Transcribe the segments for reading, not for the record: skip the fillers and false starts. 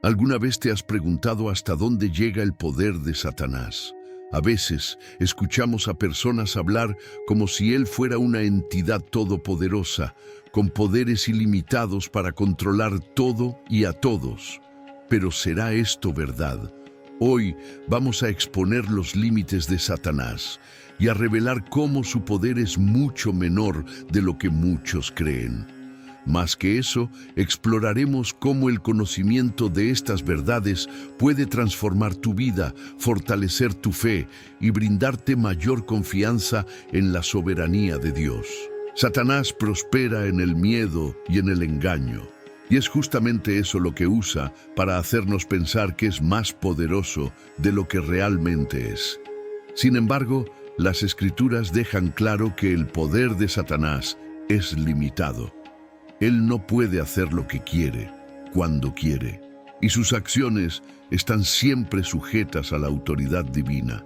¿Alguna vez te has preguntado hasta dónde llega el poder de Satanás? A veces escuchamos a personas hablar como si él fuera una entidad todopoderosa, con poderes ilimitados para controlar todo y a todos. Pero ¿será esto verdad? Hoy vamos a exponer los límites de Satanás y a revelar cómo su poder es mucho menor de lo que muchos creen. Más que eso, exploraremos cómo el conocimiento de estas verdades puede transformar tu vida, fortalecer tu fe y brindarte mayor confianza en la soberanía de Dios. Satanás prospera en el miedo y en el engaño, y es justamente eso lo que usa para hacernos pensar que es más poderoso de lo que realmente es. Sin embargo, las Escrituras dejan claro que el poder de Satanás es limitado. Él no puede hacer lo que quiere, cuando quiere, y sus acciones están siempre sujetas a la autoridad divina.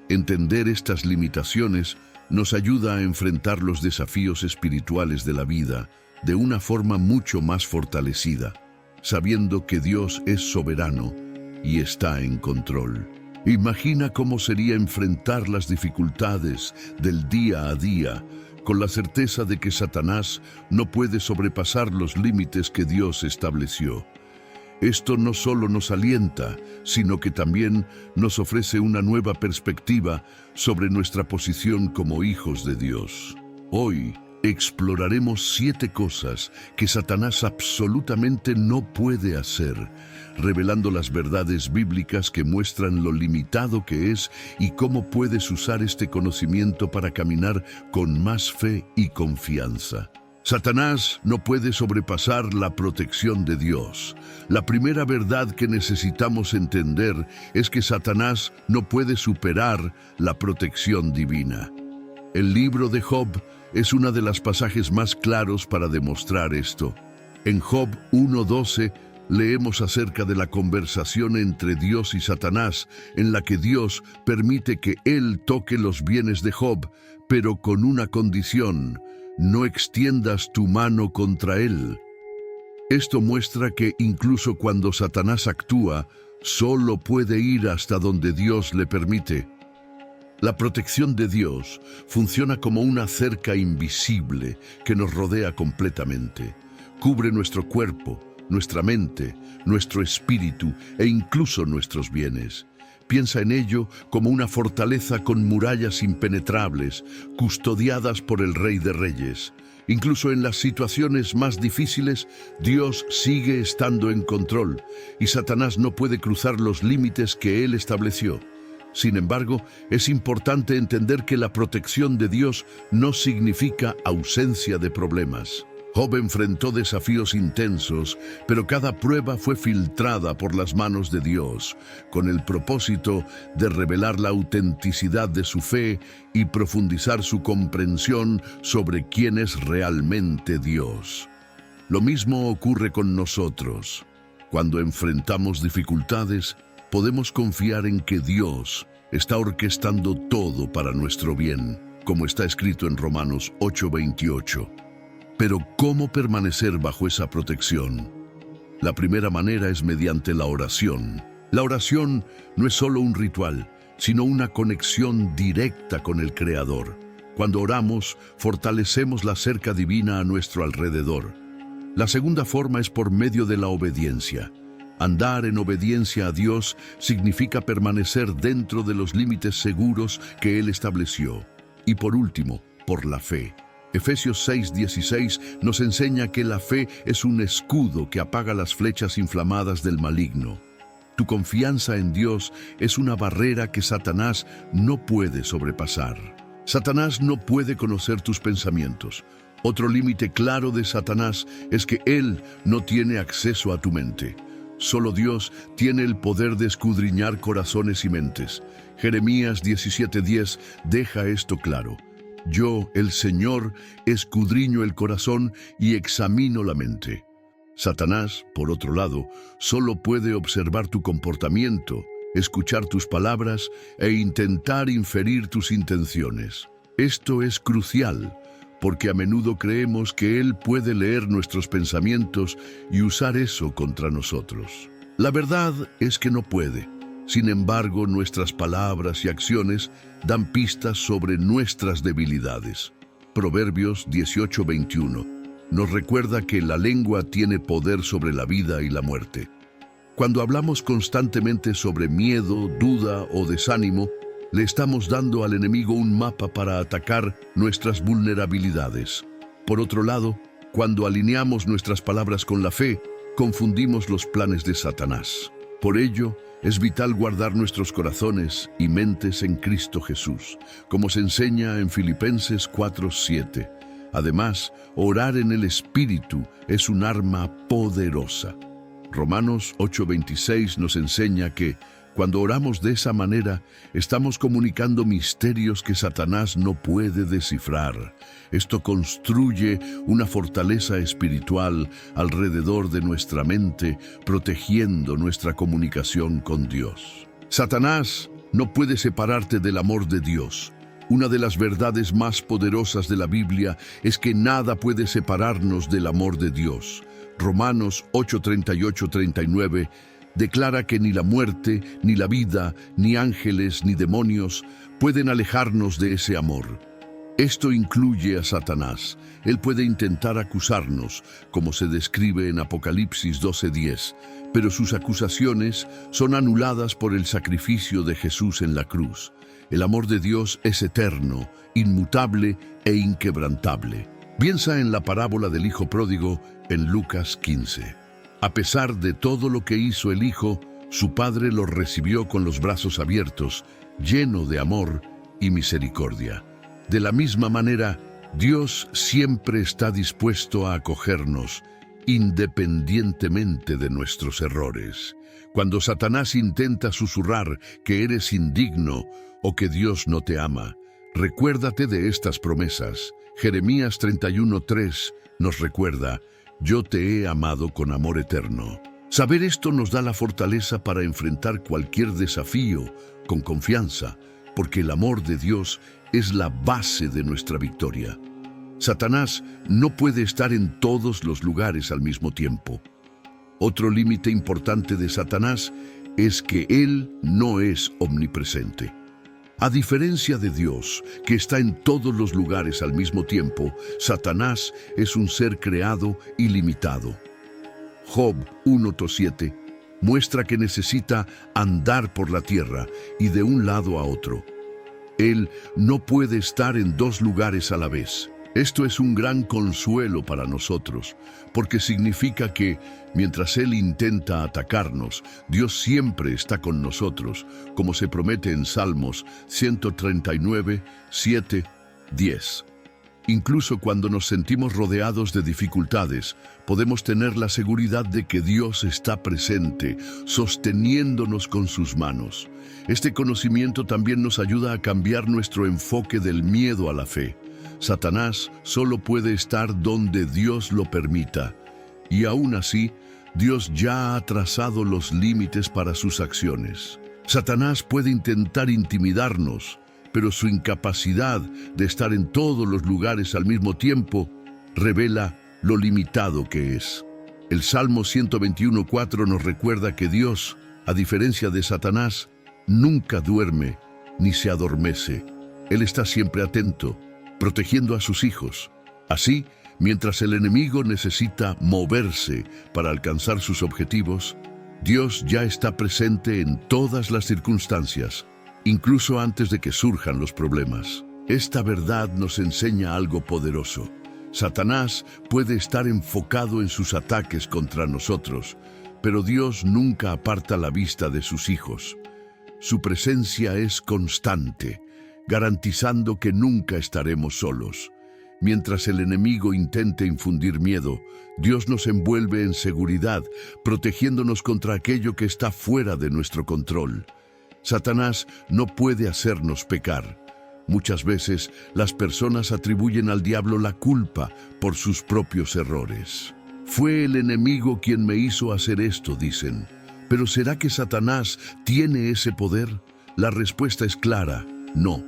Entender estas limitaciones nos ayuda a enfrentar los desafíos espirituales de la vida de una forma mucho más fortalecida, sabiendo que Dios es soberano y está en control. Imagina cómo sería enfrentar las dificultades del día a día con la certeza de que Satanás no puede sobrepasar los límites que Dios estableció. Esto no solo nos alienta, sino que también nos ofrece una nueva perspectiva sobre nuestra posición como hijos de Dios. Hoy exploraremos 7 cosas que Satanás absolutamente no puede hacer, revelando las verdades bíblicas que muestran lo limitado que es y cómo puedes usar este conocimiento para caminar con más fe y confianza. Satanás no puede sobrepasar la protección de Dios. La primera verdad que necesitamos entender es que Satanás no puede superar la protección divina. El libro de Job es uno de los pasajes más claros para demostrar esto. En Job 1:12 leemos acerca de la conversación entre Dios y Satanás, en la que Dios permite que él toque los bienes de Job, pero con una condición: no extiendas tu mano contra él. Esto muestra que incluso cuando Satanás actúa, solo puede ir hasta donde Dios le permite. La protección de Dios funciona como una cerca invisible que nos rodea completamente. Cubre nuestro cuerpo, nuestra mente, nuestro espíritu e incluso nuestros bienes. Piensa en ello como una fortaleza con murallas impenetrables, custodiadas por el Rey de Reyes. Incluso en las situaciones más difíciles, Dios sigue estando en control y Satanás no puede cruzar los límites que Él estableció. Sin embargo, es importante entender que la protección de Dios no significa ausencia de problemas. Job enfrentó desafíos intensos, pero cada prueba fue filtrada por las manos de Dios, con el propósito de revelar la autenticidad de su fe y profundizar su comprensión sobre quién es realmente Dios. Lo mismo ocurre con nosotros. Cuando enfrentamos dificultades, podemos confiar en que Dios está orquestando todo para nuestro bien, como está escrito en Romanos 8:28. Pero ¿cómo permanecer bajo esa protección? La primera manera es mediante la oración. La oración no es solo un ritual, sino una conexión directa con el Creador. Cuando oramos, fortalecemos la cerca divina a nuestro alrededor. La segunda forma es por medio de la obediencia. Andar en obediencia a Dios significa permanecer dentro de los límites seguros que Él estableció. Y por último, por la fe. Efesios 6:16 nos enseña que la fe es un escudo que apaga las flechas inflamadas del maligno. Tu confianza en Dios es una barrera que Satanás no puede sobrepasar. Satanás no puede conocer tus pensamientos. Otro límite claro de Satanás es que él no tiene acceso a tu mente. Solo Dios tiene el poder de escudriñar corazones y mentes. Jeremías 17:10 deja esto claro. Yo, el Señor, escudriño el corazón y examino la mente. Satanás, por otro lado, solo puede observar tu comportamiento, escuchar tus palabras e intentar inferir tus intenciones. Esto es crucial, porque a menudo creemos que Él puede leer nuestros pensamientos y usar eso contra nosotros. La verdad es que no puede. Sin embargo, nuestras palabras y acciones dan pistas sobre nuestras debilidades. Proverbios 18:21 nos recuerda que la lengua tiene poder sobre la vida y la muerte. Cuando hablamos constantemente sobre miedo, duda o desánimo, le estamos dando al enemigo un mapa para atacar nuestras vulnerabilidades. Por otro lado, cuando alineamos nuestras palabras con la fe, confundimos los planes de Satanás. Por ello, es vital guardar nuestros corazones y mentes en Cristo Jesús, como se enseña en Filipenses 4:7. Además, orar en el Espíritu es un arma poderosa. Romanos 8:26 nos enseña que, cuando oramos de esa manera, estamos comunicando misterios que Satanás no puede descifrar. Esto construye una fortaleza espiritual alrededor de nuestra mente, protegiendo nuestra comunicación con Dios. Satanás no puede separarte del amor de Dios. Una de las verdades más poderosas de la Biblia es que nada puede separarnos del amor de Dios. Romanos 8:38-39 declara que ni la muerte, ni la vida, ni ángeles, ni demonios pueden alejarnos de ese amor. Esto incluye a Satanás. Él puede intentar acusarnos, como se describe en Apocalipsis 12:10, pero sus acusaciones son anuladas por el sacrificio de Jesús en la cruz. El amor de Dios es eterno, inmutable e inquebrantable. Piensa en la parábola del hijo pródigo en Lucas 15. A pesar de todo lo que hizo el hijo, su padre lo recibió con los brazos abiertos, lleno de amor y misericordia. De la misma manera, Dios siempre está dispuesto a acogernos, independientemente de nuestros errores. Cuando Satanás intenta susurrar que eres indigno o que Dios no te ama, recuérdate de estas promesas. Jeremías 31:3 nos recuerda: yo te he amado con amor eterno. Saber esto nos da la fortaleza para enfrentar cualquier desafío con confianza, porque el amor de Dios es la base de nuestra victoria. Satanás no puede estar en todos los lugares al mismo tiempo. Otro límite importante de Satanás es que él no es omnipresente. A diferencia de Dios, que está en todos los lugares al mismo tiempo, Satanás es un ser creado y limitado. Job 1:7 muestra que necesita andar por la tierra y de un lado a otro. Él no puede estar en dos lugares a la vez. Esto es un gran consuelo para nosotros, porque significa que, mientras Él intenta atacarnos, Dios siempre está con nosotros, como se promete en Salmos 139, 7, 10. Incluso cuando nos sentimos rodeados de dificultades, podemos tener la seguridad de que Dios está presente, sosteniéndonos con sus manos. Este conocimiento también nos ayuda a cambiar nuestro enfoque del miedo a la fe. Satanás solo puede estar donde Dios lo permita, y aún así, Dios ya ha trazado los límites para sus acciones. Satanás puede intentar intimidarnos, pero su incapacidad de estar en todos los lugares al mismo tiempo revela lo limitado que es. El Salmo 121:4 nos recuerda que Dios, a diferencia de Satanás, nunca duerme ni se adormece. Él está siempre atento, protegiendo a sus hijos. Así, mientras el enemigo necesita moverse para alcanzar sus objetivos, Dios ya está presente en todas las circunstancias, incluso antes de que surjan los problemas. Esta verdad nos enseña algo poderoso. Satanás puede estar enfocado en sus ataques contra nosotros, pero Dios nunca aparta la vista de sus hijos. Su presencia es constante, garantizando que nunca estaremos solos. Mientras el enemigo intente infundir miedo, Dios nos envuelve en seguridad, protegiéndonos contra aquello que está fuera de nuestro control. Satanás no puede hacernos pecar. Muchas veces las personas atribuyen al diablo la culpa por sus propios errores. Fue el enemigo quien me hizo hacer esto, dicen. ¿Pero será que Satanás tiene ese poder? La respuesta es clara: no.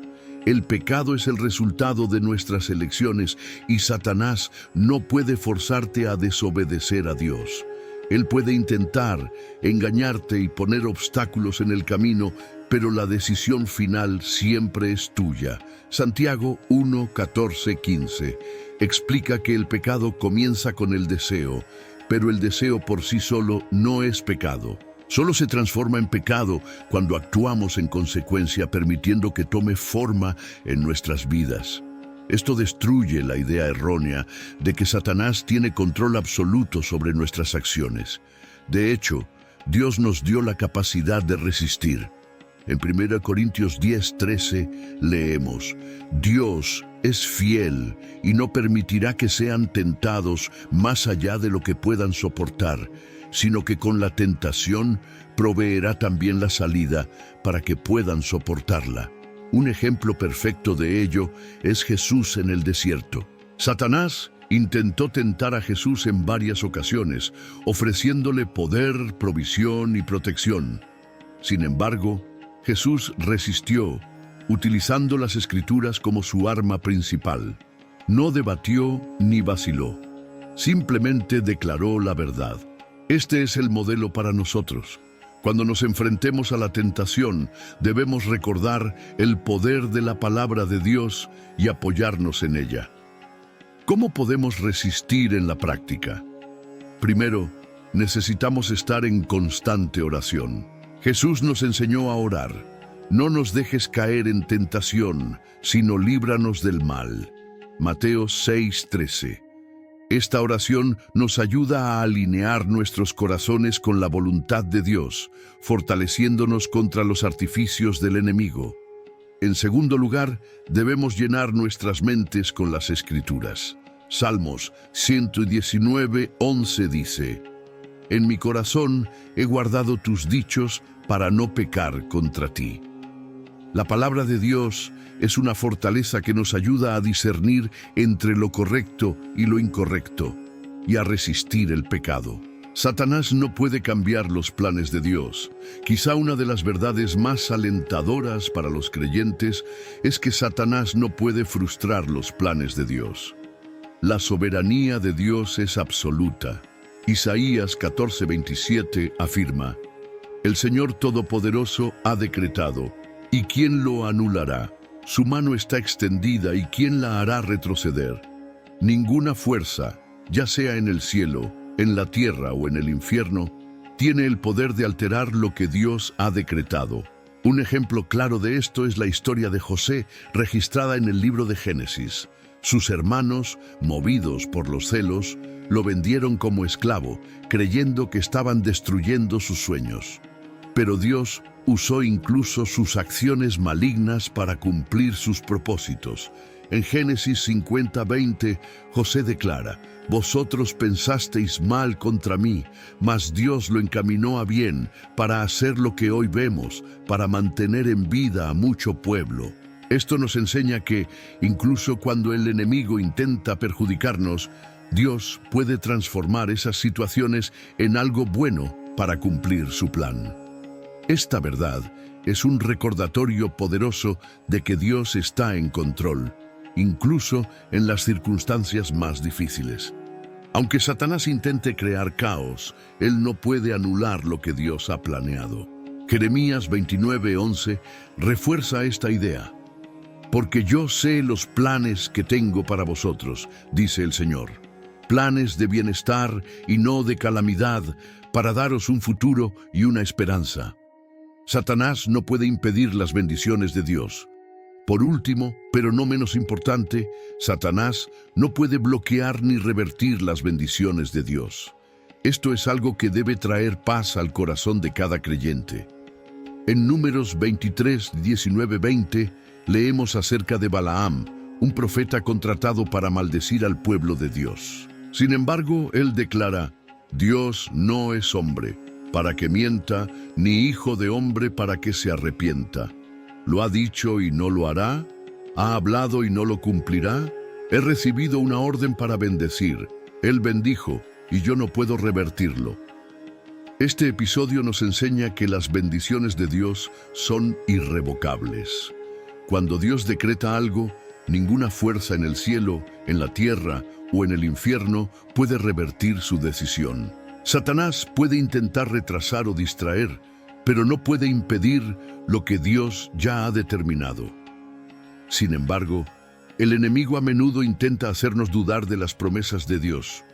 El pecado es el resultado de nuestras elecciones y Satanás no puede forzarte a desobedecer a Dios. Él puede intentar engañarte y poner obstáculos en el camino, pero la decisión final siempre es tuya. Santiago 1, 14, 15 explica que el pecado comienza con el deseo, pero el deseo por sí solo no es pecado. Solo se transforma en pecado cuando actuamos en consecuencia, permitiendo que tome forma en nuestras vidas. Esto destruye la idea errónea de que Satanás tiene control absoluto sobre nuestras acciones. De hecho, Dios nos dio la capacidad de resistir. En 1 Corintios 10, 13 leemos: Dios es fiel y no permitirá que sean tentados más allá de lo que puedan soportar, sino que con la tentación proveerá también la salida para que puedan soportarla. Un ejemplo perfecto de ello es Jesús en el desierto. Satanás intentó tentar a Jesús en varias ocasiones, ofreciéndole poder, provisión y protección. Sin embargo, Jesús resistió, utilizando las Escrituras como su arma principal. No debatió ni vaciló, simplemente declaró la verdad. Este es el modelo para nosotros. Cuando nos enfrentemos a la tentación, debemos recordar el poder de la palabra de Dios y apoyarnos en ella. ¿Cómo podemos resistir en la práctica? Primero, necesitamos estar en constante oración. Jesús nos enseñó a orar: no nos dejes caer en tentación, sino líbranos del mal. Mateo 6:13. Esta oración nos ayuda a alinear nuestros corazones con la voluntad de Dios, fortaleciéndonos contra los artificios del enemigo. En segundo lugar, debemos llenar nuestras mentes con las Escrituras. Salmos 119:11 dice: En mi corazón he guardado tus dichos para no pecar contra ti. La palabra de Dios es una fortaleza que nos ayuda a discernir entre lo correcto y lo incorrecto y a resistir el pecado. Satanás no puede cambiar los planes de Dios. Quizá una de las verdades más alentadoras para los creyentes es que Satanás no puede frustrar los planes de Dios. La soberanía de Dios es absoluta. Isaías 14:27 afirma: El Señor Todopoderoso ha decretado, ¿y quién lo anulará? Su mano está extendida, ¿y quién la hará retroceder? Ninguna fuerza, ya sea en el cielo, en la tierra o en el infierno, tiene el poder de alterar lo que Dios ha decretado. Un ejemplo claro de esto es la historia de José, registrada en el libro de Génesis. Sus hermanos, movidos por los celos, lo vendieron como esclavo, creyendo que estaban destruyendo sus sueños. Pero Dios usó incluso sus acciones malignas para cumplir sus propósitos. En Génesis 50:20, José declara: Vosotros pensasteis mal contra mí, mas Dios lo encaminó a bien para hacer lo que hoy vemos, para mantener en vida a mucho pueblo. Esto nos enseña que, incluso cuando el enemigo intenta perjudicarnos, Dios puede transformar esas situaciones en algo bueno para cumplir su plan. Esta verdad es un recordatorio poderoso de que Dios está en control, incluso en las circunstancias más difíciles. Aunque Satanás intente crear caos, él no puede anular lo que Dios ha planeado. Jeremías 29:11 refuerza esta idea. Porque yo sé los planes que tengo para vosotros, dice el Señor. Planes de bienestar y no de calamidad, para daros un futuro y una esperanza. Satanás no puede impedir las bendiciones de Dios. Por último, pero no menos importante, Satanás no puede bloquear ni revertir las bendiciones de Dios. Esto es algo que debe traer paz al corazón de cada creyente. En Números 23, 19, 20, leemos acerca de Balaam, un profeta contratado para maldecir al pueblo de Dios. Sin embargo, él declara: Dios no es hombre para que mienta, ni hijo de hombre para que se arrepienta. ¿Lo ha dicho y no lo hará? ¿Ha hablado y no lo cumplirá? He recibido una orden para bendecir. Él bendijo, y yo no puedo revertirlo. Este episodio nos enseña que las bendiciones de Dios son irrevocables. Cuando Dios decreta algo, ninguna fuerza en el cielo, en la tierra o en el infierno puede revertir su decisión. Satanás puede intentar retrasar o distraer, pero no puede impedir lo que Dios ya ha determinado. Sin embargo, el enemigo a menudo intenta hacernos dudar de las promesas de Dios.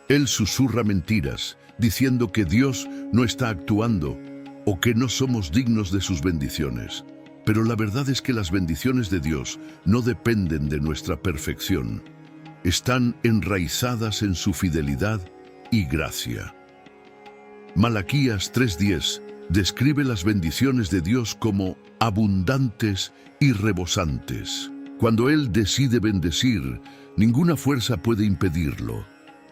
Él susurra mentiras, diciendo que Dios no está actuando o que no somos dignos de sus bendiciones. Pero la verdad es que las bendiciones de Dios no dependen de nuestra perfección. Están enraizadas en su fidelidad y gracia. Malaquías 3:10 describe las bendiciones de Dios como abundantes y rebosantes. Cuando Él decide bendecir, ninguna fuerza puede impedirlo.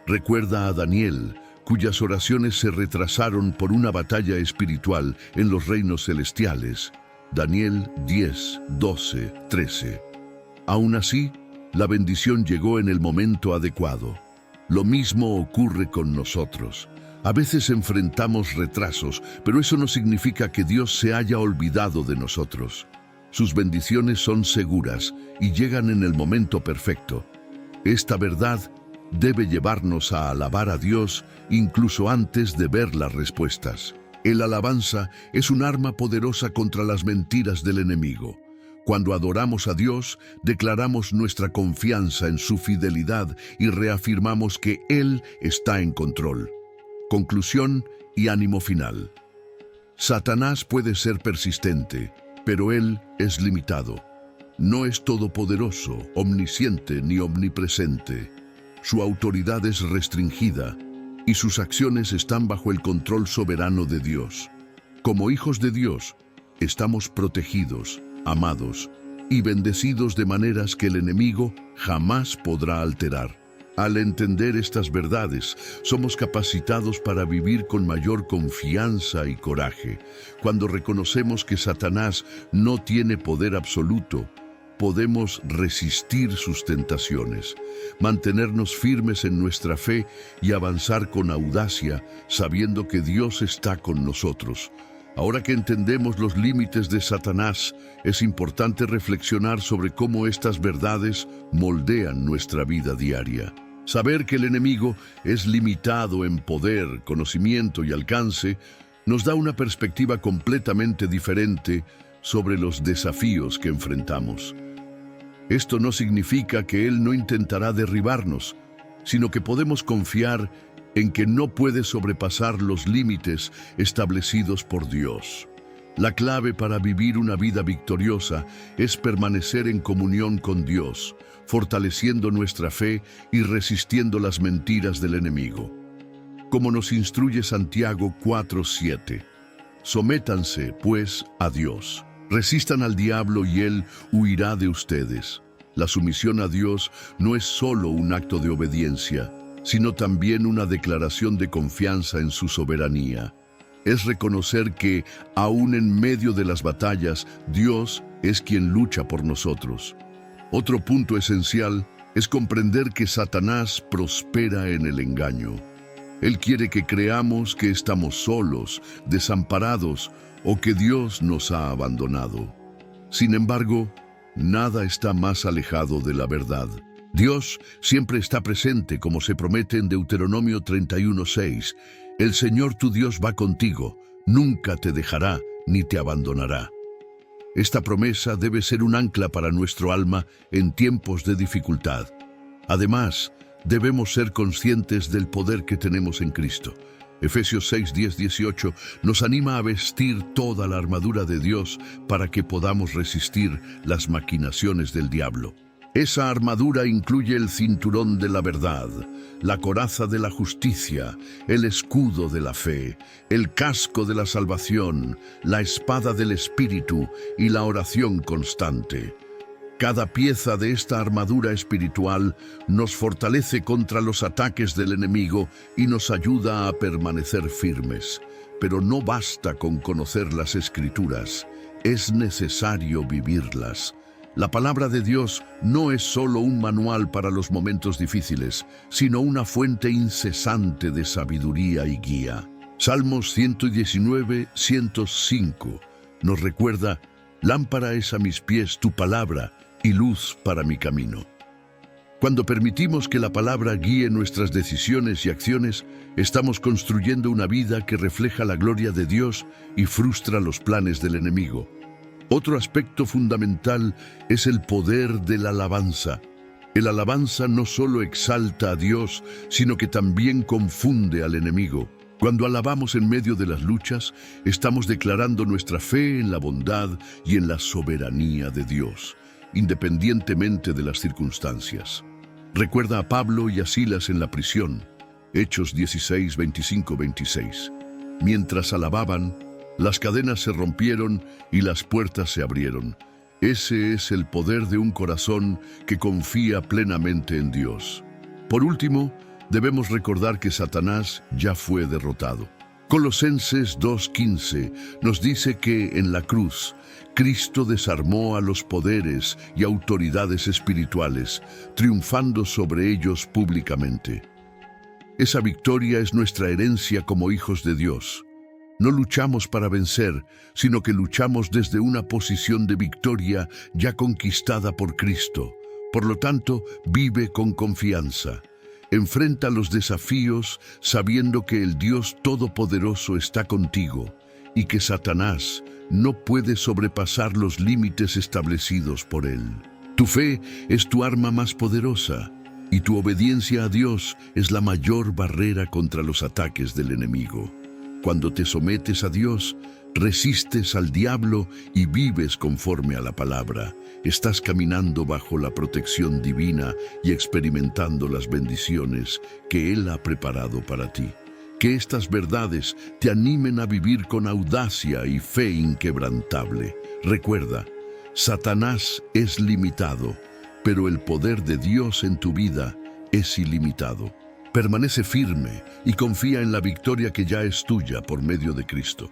Recuerda a Daniel, cuyas oraciones se retrasaron por una batalla espiritual en los reinos celestiales. Daniel 10, 12, 13. Aún así, la bendición llegó en el momento adecuado. Lo mismo ocurre con nosotros. A veces enfrentamos retrasos, pero eso no significa que Dios se haya olvidado de nosotros. Sus bendiciones son seguras y llegan en el momento perfecto. Esta verdad debe llevarnos a alabar a Dios incluso antes de ver las respuestas. El alabanza es un arma poderosa contra las mentiras del enemigo. Cuando adoramos a Dios, declaramos nuestra confianza en su fidelidad y reafirmamos que Él está en control. Conclusión y ánimo final. Satanás puede ser persistente, pero él es limitado. No es todopoderoso, omnisciente ni omnipresente. Su autoridad es restringida y sus acciones están bajo el control soberano de Dios. Como hijos de Dios, estamos protegidos, amados y bendecidos de maneras que el enemigo jamás podrá alterar. Al entender estas verdades, somos capacitados para vivir con mayor confianza y coraje. Cuando reconocemos que Satanás no tiene poder absoluto, podemos resistir sus tentaciones, mantenernos firmes en nuestra fe y avanzar con audacia, sabiendo que Dios está con nosotros. Ahora que entendemos los límites de Satanás, es importante reflexionar sobre cómo estas verdades moldean nuestra vida diaria. Saber que el enemigo es limitado en poder, conocimiento y alcance nos da una perspectiva completamente diferente sobre los desafíos que enfrentamos. Esto no significa que él no intentará derribarnos, sino que podemos confiar en que no puede sobrepasar los límites establecidos por Dios. La clave para vivir una vida victoriosa es permanecer en comunión con Dios, fortaleciendo nuestra fe y resistiendo las mentiras del enemigo. Como nos instruye Santiago 4:7, sométanse, pues, a Dios. Resistan al diablo y él huirá de ustedes. La sumisión a Dios no es solo un acto de obediencia, sino también una declaración de confianza en su soberanía. Es reconocer que, aún en medio de las batallas, Dios es quien lucha por nosotros. Otro punto esencial es comprender que Satanás prospera en el engaño. Él quiere que creamos que estamos solos, desamparados o que Dios nos ha abandonado. Sin embargo, nada está más alejado de la verdad. Dios siempre está presente, como se promete en Deuteronomio 31:6. El Señor tu Dios va contigo, nunca te dejará ni te abandonará. Esta promesa debe ser un ancla para nuestro alma en tiempos de dificultad. Además, debemos ser conscientes del poder que tenemos en Cristo. Efesios 6, 10, 18 nos anima a vestir toda la armadura de Dios para que podamos resistir las maquinaciones del diablo. Esa armadura incluye el cinturón de la verdad, la coraza de la justicia, el escudo de la fe, el casco de la salvación, la espada del Espíritu y la oración constante. Cada pieza de esta armadura espiritual nos fortalece contra los ataques del enemigo y nos ayuda a permanecer firmes. Pero no basta con conocer las Escrituras, es necesario vivirlas. La palabra de Dios no es solo un manual para los momentos difíciles, sino una fuente incesante de sabiduría y guía. Salmos 119, 105 nos recuerda: lámpara es a mis pies tu palabra y luz para mi camino. Cuando permitimos que la palabra guíe nuestras decisiones y acciones, estamos construyendo una vida que refleja la gloria de Dios y frustra los planes del enemigo. Otro aspecto fundamental es el poder de la alabanza. El alabanza no solo exalta a Dios, sino que también confunde al enemigo. Cuando alabamos en medio de las luchas, estamos declarando nuestra fe en la bondad y en la soberanía de Dios, independientemente de las circunstancias. Recuerda a Pablo y a Silas en la prisión, Hechos 16, 25, 26. Mientras alababan, las cadenas se rompieron y las puertas se abrieron. Ese es el poder de un corazón que confía plenamente en Dios. Por último, debemos recordar que Satanás ya fue derrotado. Colosenses 2:15 nos dice que en la cruz, Cristo desarmó a los poderes y autoridades espirituales, triunfando sobre ellos públicamente. Esa victoria es nuestra herencia como hijos de Dios. No luchamos para vencer, sino que luchamos desde una posición de victoria ya conquistada por Cristo. Por lo tanto, vive con confianza. Enfrenta los desafíos sabiendo que el Dios Todopoderoso está contigo y que Satanás no puede sobrepasar los límites establecidos por él. Tu fe es tu arma más poderosa y tu obediencia a Dios es la mayor barrera contra los ataques del enemigo. Cuando te sometes a Dios, resistes al diablo y vives conforme a la palabra. Estás caminando bajo la protección divina y experimentando las bendiciones que Él ha preparado para ti. Que estas verdades te animen a vivir con audacia y fe inquebrantable. Recuerda, Satanás es limitado, pero el poder de Dios en tu vida es ilimitado. Permanece firme y confía en la victoria que ya es tuya por medio de Cristo.